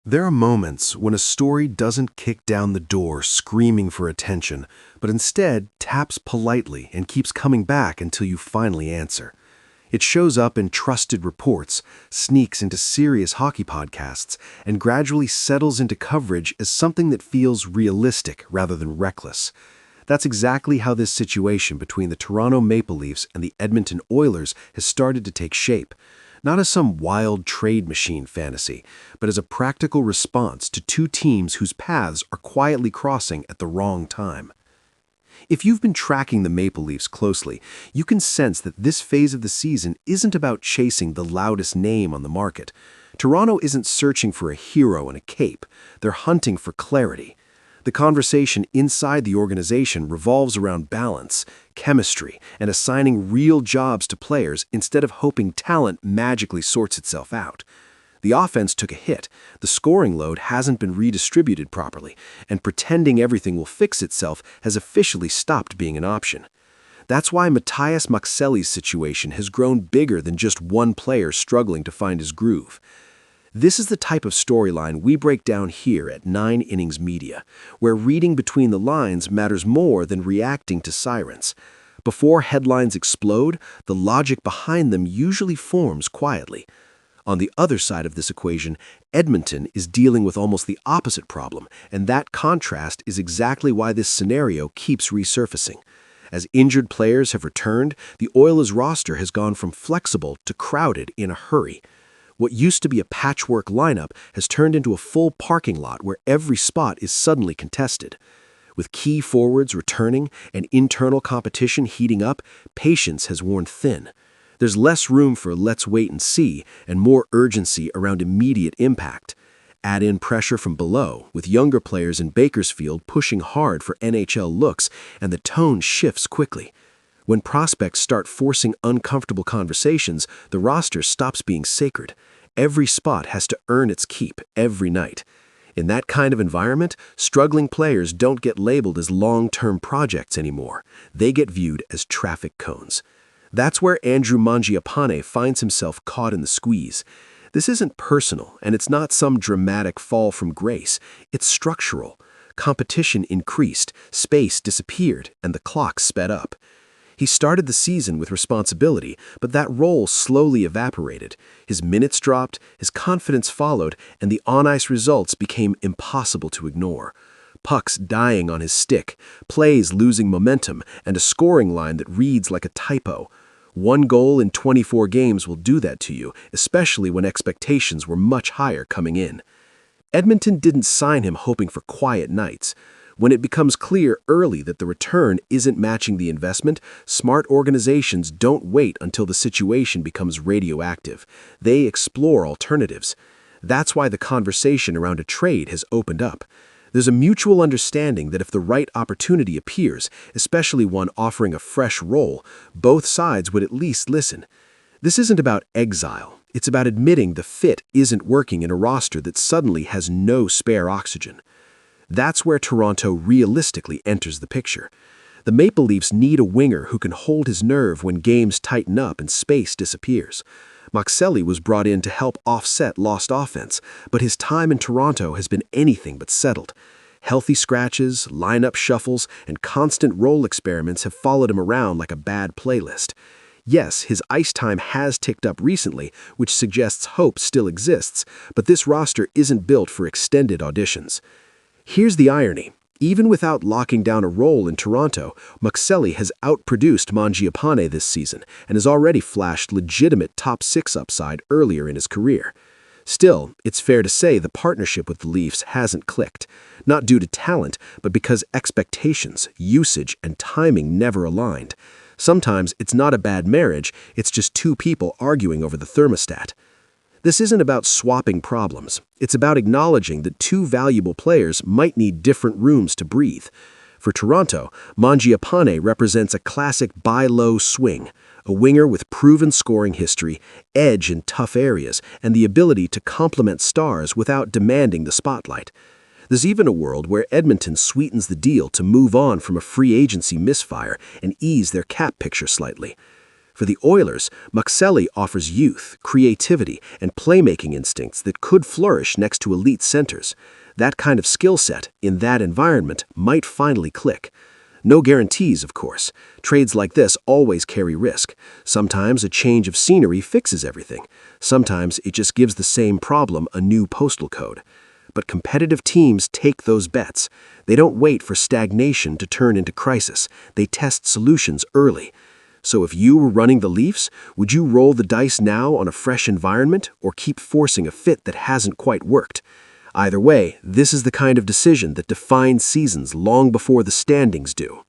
There are moments when a story doesn't kick down the door screaming for attention, but instead taps politely and keeps coming back until you finally answer. It shows up in trusted reports, sneaks into serious hockey podcasts, and gradually settles into coverage as something that feels realistic rather than reckless. That's exactly how this situation between the Toronto Maple Leafs and the Edmonton Oilers has started to take shape. Not as some wild trade machine fantasy, but as a practical response to two teams whose paths are quietly crossing at the wrong time. If you've been tracking the Maple Leafs closely, you can sense that this phase of the season isn't about chasing the loudest name on the market. Toronto isn't searching for a hero and a cape. They're hunting for clarity. The conversation inside the organization revolves around balance, chemistry, and assigning real jobs to players instead of hoping talent magically sorts itself out. The offense took a hit, the scoring load hasn't been redistributed properly, and pretending everything will fix itself has officially stopped being an option. That's why Matthias Makseli's situation has grown bigger than just one player struggling to find his groove. This is the type of storyline we break down here at 9 Innings Media, where reading between the lines matters more than reacting to sirens. Before headlines explode, the logic behind them usually forms quietly. On the other side of this equation, Edmonton is dealing with almost the opposite problem, and that contrast is exactly why this scenario keeps resurfacing. As injured players have returned, the Oilers roster has gone from flexible to crowded in a hurry. What used to be a patchwork lineup has turned into a full parking lot where every spot is suddenly contested. With key forwards returning and internal competition heating up, patience has worn thin. There's less room for let's wait and see and more urgency around immediate impact. Add in pressure from below, with younger players in Bakersfield pushing hard for NHL looks, and the tone shifts quickly. When prospects start forcing uncomfortable conversations, the roster stops being sacred. Every spot has to earn its keep every night. In that kind of environment, struggling players don't get labeled as long-term projects anymore. They get viewed as traffic cones. That's where Andrew Mangiapane finds himself caught in the squeeze. This isn't personal, and it's not some dramatic fall from grace. It's structural. Competition increased, space disappeared, and the clock sped up. He started the season with responsibility, but that role slowly evaporated. His minutes dropped, his confidence followed, and the on-ice results became impossible to ignore. Pucks dying on his stick, plays losing momentum, and a scoring line that reads like a typo. One goal in 24 games will do that to you, especially when expectations were much higher coming in. Edmonton didn't sign him hoping for quiet nights. When it becomes clear early that the return isn't matching the investment, smart organizations don't wait until the situation becomes radioactive. They explore alternatives. That's why the conversation around a trade has opened up. There's a mutual understanding that if the right opportunity appears, especially one offering a fresh role, both sides would at least listen. This isn't about exile. It's about admitting the fit isn't working in a roster that suddenly has no spare oxygen. That's where Toronto realistically enters the picture. The Maple Leafs need a winger who can hold his nerve when games tighten up and space disappears. Makseli was brought in to help offset lost offense, but his time in Toronto has been anything but settled. Healthy scratches, lineup shuffles, and constant role experiments have followed him around like a bad playlist. Yes, his ice time has ticked up recently, which suggests hope still exists, but this roster isn't built for extended auditions. Here's the irony. Even without locking down a role in Toronto, Makseli has outproduced Mangiapane this season and has already flashed legitimate top 6 upside earlier in his career. Still, it's fair to say the partnership with the Leafs hasn't clicked, not due to talent, but because expectations, usage, and timing never aligned. Sometimes it's not a bad marriage, it's just two people arguing over the thermostat. This isn't about swapping problems. It's about acknowledging that two valuable players might need different rooms to breathe. For Toronto, Mangiapane represents a classic buy-low swing, a winger with proven scoring history, edge in tough areas, and the ability to complement stars without demanding the spotlight. There's even a world where Edmonton sweetens the deal to move on from a free agency misfire and ease their cap picture slightly. For the Oilers, Muxelli offers youth, creativity, and playmaking instincts that could flourish next to elite centers. That kind of skill set, in that environment, might finally click. No guarantees, of course. Trades like this always carry risk. Sometimes a change of scenery fixes everything. Sometimes it just gives the same problem a new postal code. But competitive teams take those bets. They don't wait for stagnation to turn into crisis. They test solutions early. So if you were running the Leafs, would you roll the dice now on a fresh environment or keep forcing a fit that hasn't quite worked? Either way, this is the kind of decision that defines seasons long before the standings do.